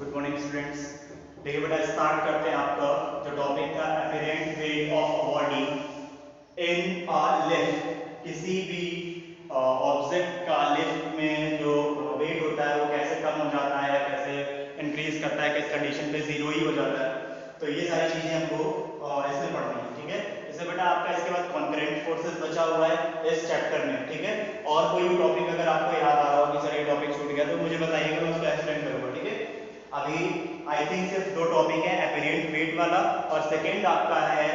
Good morning students. देखिए बेटा, start करते हैं आपका जो टॉपिक था apparent weight of a body in a lift. किसी भी ऑब्जेक्ट का लिफ्ट में जो वेट होता है वो कैसे कम हो जाता है या कैसे इंक्रीज करता है, किस कंडीशन पे जीरो ही हो जाता है। तो ये सारी चीजें हमको इसमें पढ़नी है, ठीक है। इससे बेटा आपका इसके बाद कॉन्करेंट फोर्सेस बचा हुआ है इस चैप्टर में, ठीक है। और कोई भी टॉपिक अगर आपको याद आ रहा हो कि सर ये टॉपिक छूट गया तो मुझे बताइएगा, मैं उसको एक्सप्लेन करूंगा, ठीक है। अभी आई थिंक सिर्फ दो टॉपिक है, एपरेंट वेट वाला और सेकंड आपका है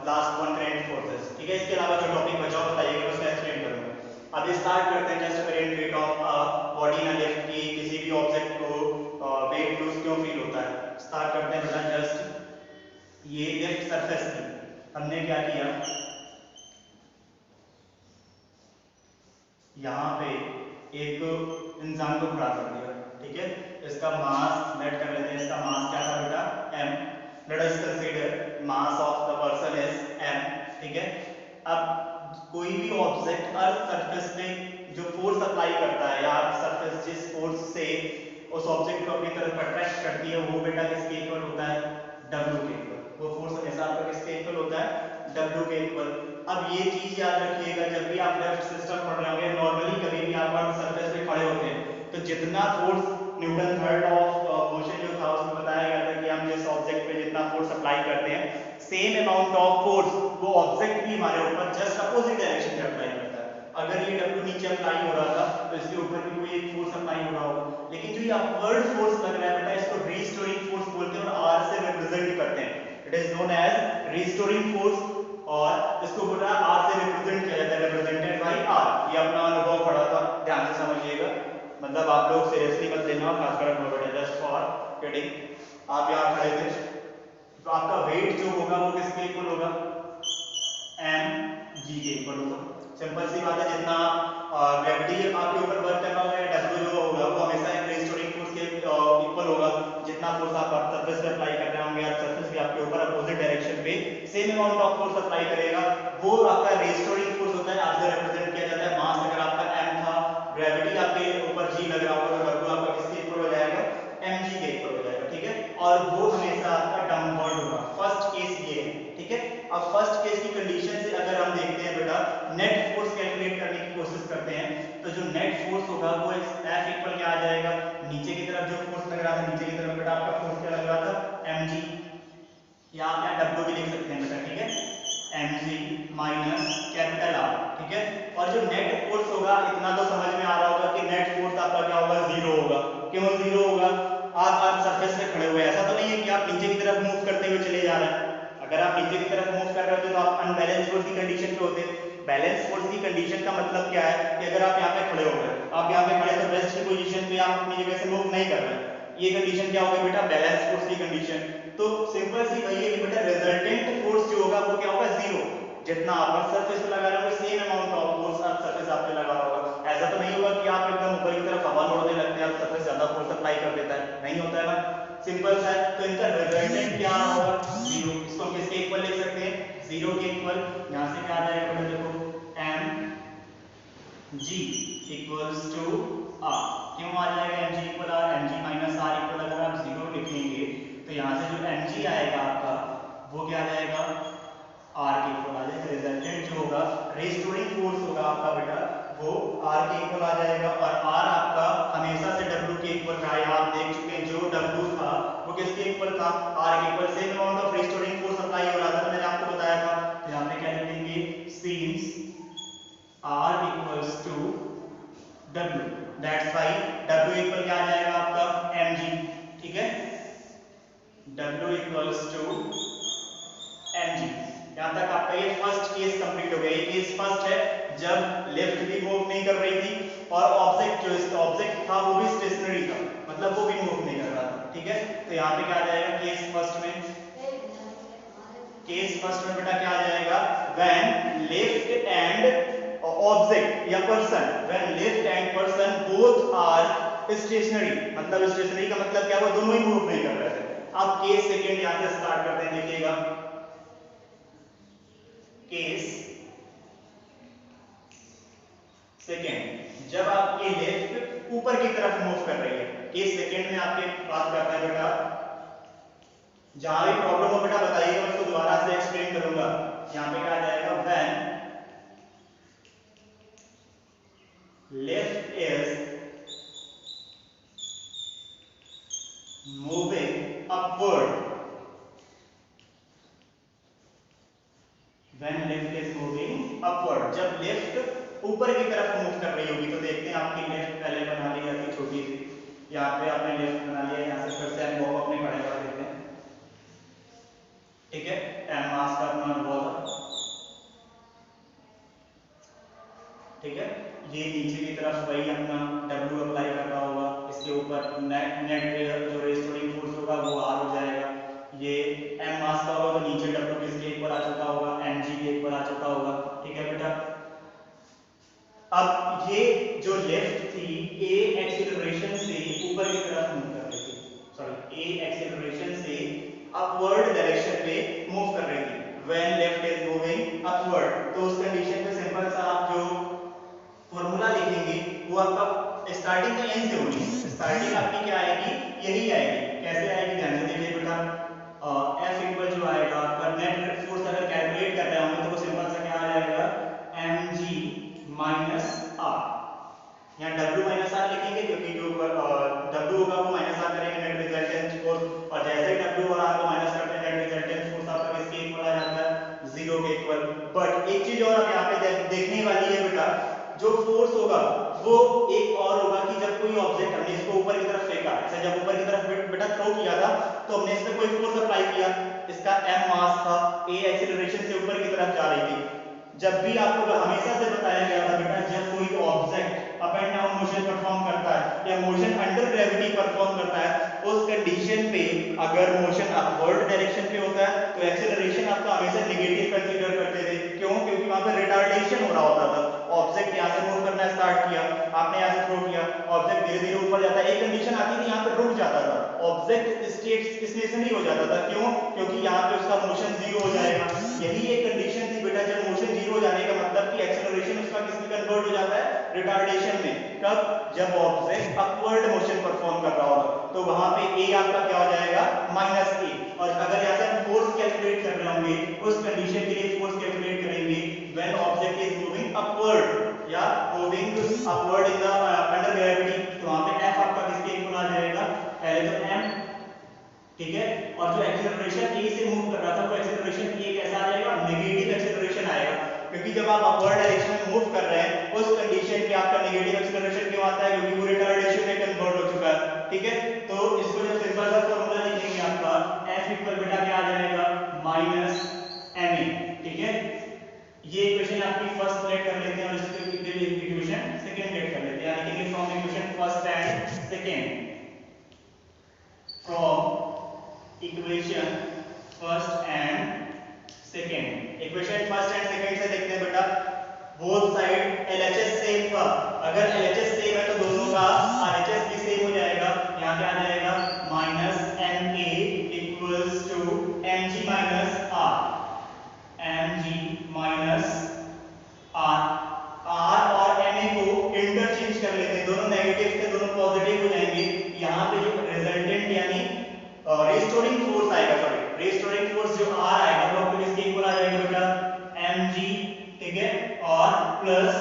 लास्ट वन करेंट फोर्सेस, ठीक है। इसके अलावा जो टॉपिक बचा हो बताइएगा, मैं उसको एक्सप्लेन करूंगा। अभी स्टार्ट करते हैं just apparent weight of body in a lift की किसी भी ऑब्जेक्ट को वेट लूज क्यों फील होता है। स्टार्ट करते हैं बेटा। जस्ट ये लिफ्ट सरफेस थी, हमने क्या किया, यहाँ पे एक इंसान को खड़ा कर दिया, ठीक है। इसका मास लेट कर लेते हैं, इसका मास क्या था बेटा, m। Late us consider mass of the person is m, ठीक है। अब कोई भी ऑब्जेक्ट अर्थ सरफेस पे जो फोर्स अप्लाई करता है या अर्थ सरफेस जिस फोर्स से उस ऑब्जेक्ट को अपनी तरफ अट्रैक्ट करती है वो बेटा किसके इक्वल होता है, w के इक्वल। वो फोर्स हमेशा आपका किसके इक्वल होता है, w के इक्वल। अब ये चीज याद रखिएगा, जब भी आप लेफ्ट सिस्टम पढ़ रहे होंगे, नॉर्मली कभी भी आप अर्थ सरफेस पे खड़े होते हैं तो जितना force Newton third of motion जो था उसमें बताया गया था कि हम जिस ऑब्जेक्ट पे जितना फोर्स अप्लाई करते हैं सेम अमाउंट ऑफ फोर्स वो ऑब्जेक्ट भी हमारे ऊपर जस्ट अपोजिट डायरेक्शन में अप्लाई करता है। अगर ये W नीचे अप्लाई हो रहा था तो इसके ऊपर भी कोई एक फोर्स अप्लाई हो रहा होगा, लेकिन जो ये अपवर्ड फोर्स लग रहा है बेटा इसको रीस्टोरिंग फोर्स बोलते हैं और R से रिप्रेजेंट करते हैं। It is known as restoring force और इसको बोला R से रिप्रेजेंट किया जाता है, रिप्रेजेंटेड बाय R। ये अपना अनुभव पढ़ा था, ध्यान से समझिएगा, मतलब आप लोग सीरियसली मत लेना, खासकर अपना बेटा, जस्ट फॉर किडिंग। आप यहाँ खड़े थे तो आपका वेट जो होगा वो किसके इक्वल होगा, m g के इक्वल होगा। सिंपल सी बात है, जितना ग्रेविटी आपके ऊपर वर्क कर रहा होगा या W जो होगा वो हमेशा एक रिस्टोरिंग फोर्स के इक्वल होगा। जितना फोर्स आप अर्थ सरफेस पे अप्लाई कर रहे होंगे, अर्थ सरफेस भी आपके ऊपर अपोजिट डायरेक्शन पे same amount of force apply करेगा, वो आपका रिस्टोरिंग फोर्स होता है। आपसे रिप्रेजेंट किया जाता है मास। अगर आपका m था, ग्रेविटी आपके ऊपर g लग रहा होगा तो W आपका किसके इक्वल हो जाएगा, mg के इक्वल हो जाएगा, ठीक है। और वो हमेशा आपका डाउनवर्ड होगा। फर्स्ट केस ये है, ठीक है। अब फर्स्ट केस की कंडीशन से अगर हम देखते हैं बेटा, नेट फोर्स कैलकुलेट करने की कोशिश करते हैं तो जो नेट फोर्स होगा वो F इक्वल क्या आ जाएगा, नीचे की तरफ जो फोर्स लग रहा था नीचे की तरफ बेटा आपका फोर्स क्या लग रहा था, mg, या आप यहाँ W भी लिख सकते हैं बेटा, ठीक है, mg माइनस कैपिटल R, ठीक है। और जो नेट फोर्स होगा, इतना तो समझ में आ रहा होगा कि नेट फोर्स आपका क्या होगा, जीरो होगा। क्यों जीरो होगा, आप अर्थ सरफेस पे खड़े हुए, ऐसा तो नहीं है कि आप नीचे की तरफ मूव करते हुए चले जा रहे हैं। अगर आप नीचे की तरफ मूव कर रहे होते तो आप अनबैलेंस फोर्स की कंडीशन पे होते। बैलेंस फोर्स की कंडीशन का मतलब क्या है कि अगर आप यहाँ पे खड़े हो गए, आप यहाँ पे खड़े तो रेस्ट की पोजीशन पे आप अपनी जगह से मूव नहीं कर रहे, ये कंडीशन क्या होगी बेटा, बैलेंस फोर्स की कंडीशन। तो सिंपल सी वही है कि बेटा रिजल्टेंट फोर्स जो होगा वो क्या होगा, जीरो। जितना आप अर्थ सरफेस पे लगा रहे हो same amount of force earth surface आप पे लगा होगा। ऐसा तो नहीं होगा कि आप एकदम ऊपर की तरफ हवा उड़ने लगते हैं, अर्थ सरफेस ज्यादा फोर्स अप्लाई कर देता है, नहीं होता है ना, सिंपल सा है। तो इनका रिजल्टेंट क्या होगा, जीरो। इसको हम किसके इक्वल लिख सकते हैं, जीरो के इक्वल। यहां से क्या आ जाएगा बेटा, देखो m g equals to r। क्यों आ जाएगा mg equal r, mg minus r equal, अगर आप जीरो लिखेंगे तो यहां से जो mg आएगा आपका वो क्या आ जाएगा, r के इक्वल आ जाएगा। रिजल्टेंट जो होगा, रिस्टोरिंग फोर्स होगा आपका बेटा वो r के इक्वल आ जाएगा। और r आपका हमेशा से w के इक्वल रहा है, आप देख चुके हैं जो w था वो किसके इक्वल था, r के equal. Same amount of restoring force apply हो रहा था, मैंने आपको बताया था। तो यहां पे क्या लिखेंगे, since r equals to w, that's why w equal क्या आ जाएगा आपका, mg, ठीक है। w equals to mg। यहां तक आपका ये फर्स्ट केस कंप्लीट हो गया। ये केस फर्स्ट है जब लिफ्ट भी मूव नहीं कर रही थी और ऑब्जेक्ट जो इसका ऑब्जेक्ट था वो भी स्टेशनरी था, मतलब वो भी मूव नहीं कर रहा था, ठीक है। तो यहां पे क्या आ जाएगा, केस फर्स्ट में, केस फर्स्ट में बेटा क्या आ जाएगा, व्हेन लिफ्ट एंड ऑब्जेक्ट या person, when lift and person both are stationary, मतलब स्टेशनरी का मतलब क्या, वो दोनों ही मूव नहीं कर रहे थे। अब केस सेकंड यहां से स्टार्ट करते हैं, देखिएगा केस सेकेंड, जब आपकी लिफ्ट ऊपर की तरफ मूव कर रही है, इस सेकंड में आपके बात करता है बेटा, जहां भी प्रॉब्लम हो बेटा बताइएगा, मैं इसको दोबारा से एक्सप्लेन करूंगा। यहाँ पे क्या आ जाएगा, when left is moving upward, when left is moving upward, जब लेफ्ट ऊपर की तरफ मूव कर रही होगी। तो देखते हैं आपकी लेफ्ट पहले बना ली जाती छोटी सी, यहाँ पे आपने लेफ्ट बना लिया, यहाँ से फिर से हम वो अपने खड़े कर देते हैं, ठीक है। एम मास का अपना अनुभव, ठीक है। ये नीचे की तरफ वही अपना W अप्लाई कर रहा होगा, इसके ऊपर नेट जो रेस्टोरिंग फोर्स होगा वो R हो जाएगा। ये M मास का होगा तो नीचे W किसके ऊपर आ चुका होगा, mg के ऊपर आ चुका होगा, ठीक है बेटा। अब ये जो लेफ्ट थी A एक्सीलरेशन से ऊपर की तरफ मूव कर रही थी, सॉरी A एक्सीलरेशन से अपवर्ड डायरेक्शन पे मूव कर रही थी। When left is moving upward, तो उस कंडीशन पे सिंपल सा आप जो फॉर्मूला लिखेंगे वो आपका स्टार्टिंग का एन से होगी। स्टार्टिंग आपकी क्या आएगी, यही आएगी। कैसे आएगी ध्यान से देखिए बेटा, F इक्वल जो आएगा आपका नेट फोर्स अगर कैलकुलेट कर रहे होंगे तो वो सिंपल सा क्या आ जाएगा, mg माइनस r। यहाँ W माइनस R लिखेंगे क्योंकि जो W होगा वो माइनस R करेंगे नेट रिजल्टेंट फोर्स, और जैसे W और R को माइनस करते हैं नेट रिजल्टेंट फोर्स आपका किसके इक्वल आ जाता है, 0 के इक्वल। बट एक चीज और आप यहाँ पे देखने वाली है बेटा, जो फोर्स होगा वो एक और होगा कि जब कोई ऑब्जेक्ट हमने इसको ऊपर की तरफ फेंका, ऐसे जब ऊपर की तरफ बेटा थ्रो किया था तो हमने इस पे कोई फोर्स अप्लाई किया, इसका m मास था, a एक्सीलरेशन से ऊपर की तरफ जा रही थी। जब भी आपको हमेशा से बताया गया था बेटा, जब कोई object up and down motion perform करता है या मोशन अंडर ग्रेविटी परफॉर्म करता है, उस कंडीशन पे अगर मोशन अपवर्ड डायरेक्शन पे होता है तो एक्सीलरेशन आपका हमेशा नेगेटिव कंसीडर करते थे। क्यों? क्योंकि वहां पे रिटार्डेशन हो रहा होता था। ऑब्जेक्ट यहाँ से मूव करना स्टार्ट किया, आपने यहाँ से थ्रो किया, ऑब्जेक्ट धीरे धीरे ऊपर जाता है, एक कंडीशन आती थी यहाँ पे रुक जाता था, ऑब्जेक्ट स्टेट स्टेशनरी हो जाता था। क्यों? क्योंकि यहाँ पे उसका मोशन जीरो हो जाएगा। यही एक कंडीशन थी बेटा, जब मोशन जीरो हो जाने का मतलब कि एक्सेलरेशन उसका किसमें कन्वर्ट हो जाता है, रिटार्डेशन में। कब? जब ऑब्जेक्ट अपवर्ड मोशन परफॉर्म कर रहा होगा, तो वहां पे a आपका क्या हो जाएगा, माइनस a। और अगर यहाँ से हम फोर्स कैलकुलेट कर रहे होंगे, उस कंडीशन के लिए फोर्स कैलकुलेट करेंगे when object is moving upward या moving upward in the under gravity, तो वहां पे f आपका किसके इक्वल आ जाएगा, पहले तो m, ठीक है। और जो एक्सेलरेशन a से मूव कर रहा था वो एक्सेलरेशन a कैसा आ जाएगा, नेगेटिव एक्सेलरेशन आएगा, क्योंकि जब आप अपवर्ड डायरेक्शन में मूव कर रहे हैं उस कंडीशन पे आपका नेगेटिव एक्सेलरेशन क्यों आता है, क्योंकि वो रिटार्डेशन में कन्वर्ट हो चुका है, ठीक है। तो इसको जब सिंपल सा फार्मूला लिखेंगे आपका f इक्वल बेटा क्या आ जाएगा, माइनस ma, ठीक है। ये इक्वेशन आपकी फर्स्ट लेट कर लेते हैं और इसको इक्वेशन सेकंड लेट कर लेते हैं, यानी कि from equation first and second, from equation first and second. Equation first and second से देखते हैं बेटा, बोथ साइड LHS सेम था। अगर LHS सेम है तो दोनों का RHS भी सेम हो जाएगा। यहाँ क्या आ जाएगा, minus ma equals to mg minus r, mg minus r। r और ma को इंटरचेंज कर लेते हैं, दोनों नेगेटिव थे दोनों पॉजिटिव हो जाएंगे। यहाँ पे जो रिजल्टेंट यानी रेस्टोरिंग फोर्स आएगा, सॉरी रेस्टोरिंग फोर्स जो R आएगा वो आपको किसके इक्वल आ जाएगा बेटा, mg, ठीक है, और प्लस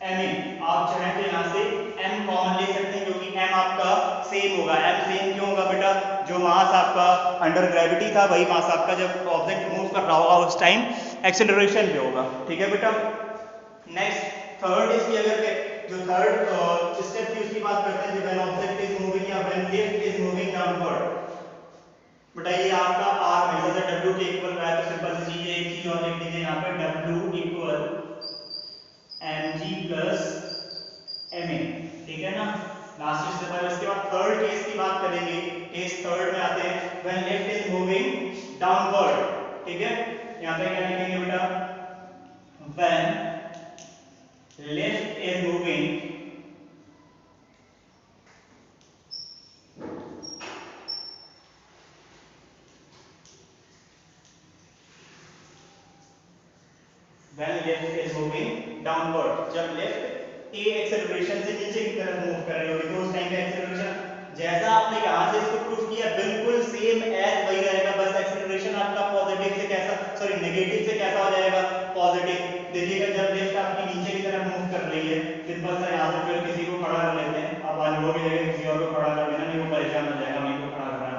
ma। आप चाहें तो यहाँ से m कॉमन ले सकते हैं क्योंकि m आपका सेम होगा। m सेम क्यों होगा बेटा, जो मास आपका अंडर ग्रेविटी था वही मास आपका जब ऑब्जेक्ट मूव कर रहा होगा उस टाइम एक्सेलरेशन पे होगा, ठीक है बेटा। नेक्स्ट थर्ड इसकी अगर जो थर्ड स्टेप थी उसकी बात करते हैं, व्हेन ऑब्जेक्ट इज मूविंग या when lift is moving downward. बेटा ये आपका r हमेशा से w के इक्वल रहा है, तो सिंपल सी चीज है, एक चीज और लिख दीजिए यहाँ पे, w equal mg plus ma, ठीक है ना। लास्ट स्टेप है। इसके बाद थर्ड केस की बात करेंगे, केस थर्ड में आते हैं when left is moving downward, ठीक है। यहाँ पे क्या लिखेंगे बेटा, when left is moving when left is moving downward, जब लेफ्ट a एक्सेलरेशन से नीचे की तरफ मूव कर रही होगी तो उस टाइम पे एक्सेलरेशन जैसा आपने यहाँ से इसको प्रूफ किया बिल्कुल सेम एज वही रहेगा, बस एक्सेलरेशन आपका पॉजिटिव से कैसा, सॉरी नेगेटिव से कैसा हो जाएगा, पॉजिटिव। देखिएगा जब लिफ्ट आपकी नीचे की तरफ मूव कर रही है, सिंपल सा यहाँ से फिर किसी को खड़ा कर लेते हैं, अब आज वो भी जगह किसी और को खड़ा कर देना, नहीं वो परेशान हो जाएगा, मेरे को खड़ा करना है।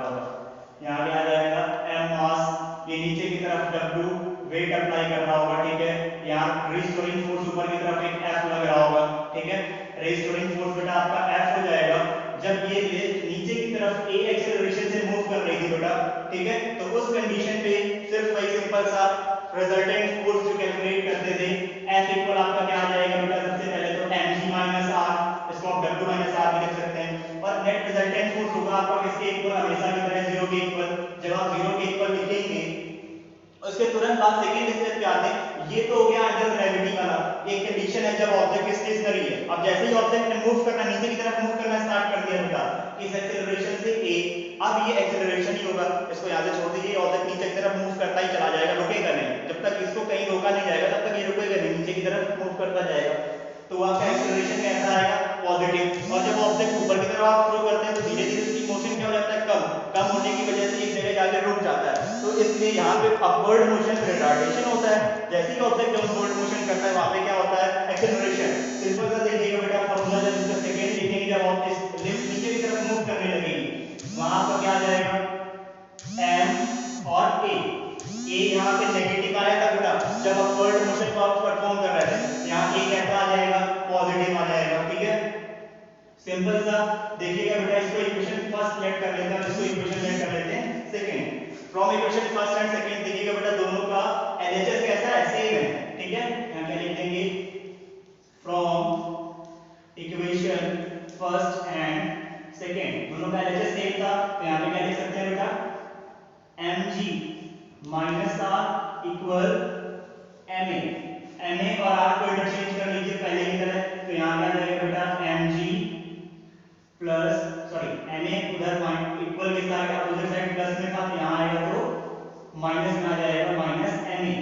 यहाँ क्या आ जाएगा, m मास, ये नीचे की तरफ w वेट अप्लाई कर रहा होगा, ठीक है। यहाँ रिस्टोरिंग फोर्स ऊपर की तरफ एक F लग रहा होगा, ठीक है। रिस्टोरिंग फोर्स बेटा आपका F हो जाएगा जब ये लिफ्ट नीचे की तरफ a एक्सेलरेशन से मूव कर रही थी बेटा, ठीक है। तो उस कंडीशन पे सिर्फ वही सिंपल सा रिजल्टेंट फोर्स जो कैलकुलेट करते थे, F इक्वल आपका क्या आ जाएगा बेटा, सबसे पहले तो mg माइनस r, इसको आप w माइनस r भी लिख सकते हैं, और नेट रिजल्टेंट फोर्स होगा आपका किसके इक्वल, हमेशा की तरह 0 के इक्वल। जब आप 0 के इक्वल लिखेंगे उसके तुरंत बाद सेकंड स्टेप पे आते हैं, ये तो हो गया अंडर ग्रेविटी वाला, एक कंडीशन है जब ऑब्जेक्ट स्टेशनरी है। अब जैसे ही ऑब्जेक्ट ने मूव करना, नीचे की तरफ मूव करना स्टार्ट कर दिया बेटा इस एक्सेलरेशन से a, अब ये एक्सेलरेशन ही होगा, इसको यहां से छोड़ दीजिए, ऑब्जेक्ट नीचे की तरफ मूव करता ही चला जाएगा, रुकेगा नहीं, जब तक इसको कहीं रोका नहीं जाएगा तब तक ये रुकेगा नहीं, नीचे की तरफ मूव करता जाएगा। तो आपका एक्सेलरेशन कैसा आएगा, पॉजिटिव। और जब ऑब्जेक्ट ऊपर की तरफ आप थ्रो करते हैं तो धीरे धीरे उसकी मोशन क्या हो जाता है, कम होने की वजह से एक जगह जाके रुक जाता है, तो इसलिए यहाँ पे अपवर्ड मोशन रिटार्डेशन होता है। जैसे ही ऑब्जेक्ट डाउनवर्ड मोशन करता है वहां पे क्या होता है, एक्सेलरेशन। सिंपल सा देखिएगा बेटा फॉर्मूला, जब इसका सेकंड लिखेंगे, जब ऑब्जेक्ट लिफ्ट नीचे की तरफ मूव करने लगेगी वहां पर क्या आ जाएगा, m और a, यहाँ पे नेगेटिव आया था बेटा जब अपवर्ड मोशन को आप परफॉर्म कर रहे थे, यहाँ a कैसा आ जाएगा, पॉजिटिव आ जाएगा, ठीक है। सिंपल सा देखिएगा बेटा, इसको इक्वेशन फर्स्ट लेट कर लेते हैं, इसको इक्वेशन लेट कर लेते हैं second. From equation first and second देखिएगा बेटा दोनों का एलएचएस कैसा है, सेम है, ठीक है। यहाँ क्या लिख देंगे, from equation first and second दोनों का एलएचएस सेम था, तो यहाँ पे क्या लिख सकते हैं बेटा, mg minus r equal ma और r को इंटरचेंज कर लीजिए पहले की तरह, तो यहाँ क्या जाएगा बेटा mg प्लस सॉरी ma उधर इक्वल के साथ उधर साइड प्लस में था, तो यहाँ आएगा तो माइनस में आ जाएगा माइनस ma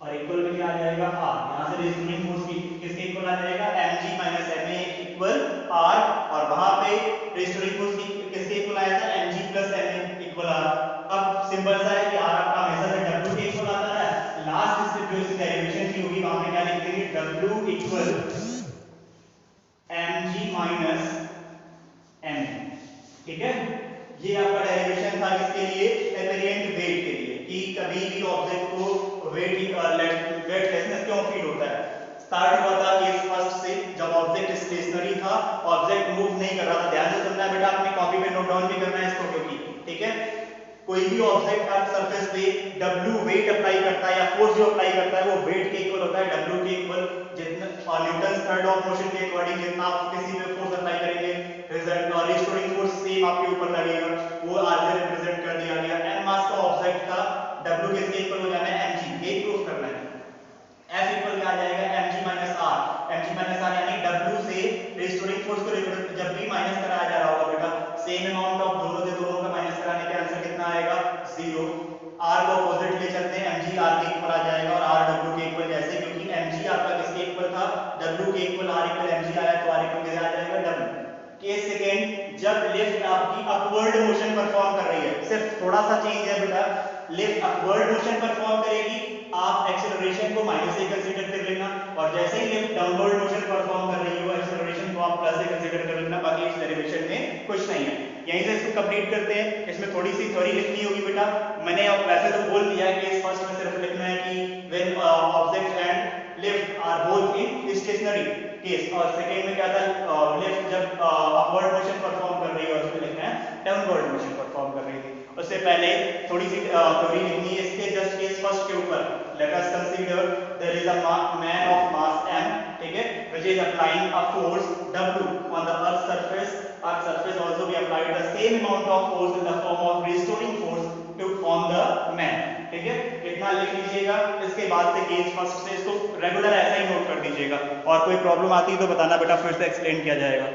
और इक्वल में क्या आ जाएगा r, यहाँ से रिजोनेंट फोर्स किसके इक्वल आ जाएगा, mg minus ma equal r, और वहां पे रिस्टोरिंग फोर्स किसके इक्वल आया था, mg plus ma equal r। अब सिंपल सा है कि r आपका हमेशा से w के इक्वल आता है, लास्ट स्टेप जो इस डेरिवेशन की होगी वहां पे क्या लिख देंगे, w equal mg minus m, ठीक है। ये आपका डेरिवेशन था किसके लिए, एपेरेंट वेट के लिए, कि कभी भी ऑब्जेक्ट को वेटलेसनेस क्यों फील होता है। स्टार्ट हुआ था केस फर्स्ट से, जब ऑब्जेक्ट स्टेशनरी था, ऑब्जेक्ट मूव नहीं कर रहा था। ध्यान से सुनना है बेटा, अपनी कॉपी पे नोट डाउन भी करना है इसको, क्योंकि ठीक है कोई भी ऑब्जेक्ट अर्थ सरफेस पे W वेट अप्लाई करता है या फोर्स जो अप्लाई करता है वो वेट के इक्वल होता है, W के इक्वल। जितना Newton third law of motion के अकॉर्डिंग जितना आप किसी पे फोर्स अप्लाई करेंगे, रिजल्ट और रिस्टोरिंग फोर्स सेम आपके ऊपर लगेगा, वो r से रिप्रेजेंट कर दिया गया। m मास का ऑब्जेक्ट का W किसके इक्वल हो जाना है, mg, ये प्रूफ करना है। F इक्वल क्या आ जाएगा, mg minus r, mg minus r यानी W से रिस्टोरिंग फोर्स को जब भी माइनस कराया जा रहा होगा बेटा, सेम अमाउंट ऑफ दोनों का माइनस कराने पे आंसर कितना आएगा, 0। r को अपोजिट ले चलते हैं, mg r के इक्वल आ जाएगा और r w के इक्वल, जैसे क्योंकि mg आपका किसके इक्वल था, w के इक्वल, r इक्वल mg आया तो r इक्वल कितना आ जाएगा, w। केस सेकंड, जब लिफ्ट आपकी अपवर्ड मोशन परफॉर्म कर रही है, सिर्फ थोड़ा सा चेंज है बेटा, लिफ्ट अपवर्ड मोशन परफॉर्म करेगी, आप एक्सेलरेशन को माइनस से कंसीडर कर लेना, और जैसे ही लिफ्ट डाउनवर्ड मोशन परफॉर्म कर रही हो एक्सेलरेशन को आप प्लस से कंसीडर कर लेना, बाकी इस डेरिवेशन में कुछ नहीं है। यहीं से इसको कंप्लीट करते हैं। इसमें थोड़ी सी थ्योरी लिखनी होगी बेटा, मैंने वैसे तो बोल दिया है कि इस फर्स्ट में सिर्फ लिखना है कि when object and lift are both in stationary case, और सेकंड में क्या था, लिफ्ट जब अपवर्ड मोशन परफॉर्म कर रही है उसमें लिखना है डाउनवर्ड मोशन परफॉर्म कर रही थी। उससे पहले थोड़ी सी थ्योरी लिखनी है इसके जस्ट केस फर्स्ट के ऊपर। Let us consider there is a man of mass m, ठीक है, which is applying a force w on the earth surface also we applied the same amount of force in the form of restoring force to on the man, ठीक है, इतना लिख लीजिएगा। इसके बाद से केस फर्स्ट से इसको रेगुलर ऐसा ही नोट कर दीजिएगा, और कोई प्रॉब्लम आती है तो बताना बेटा, फिर से एक्सप्लेन किया जाएगा।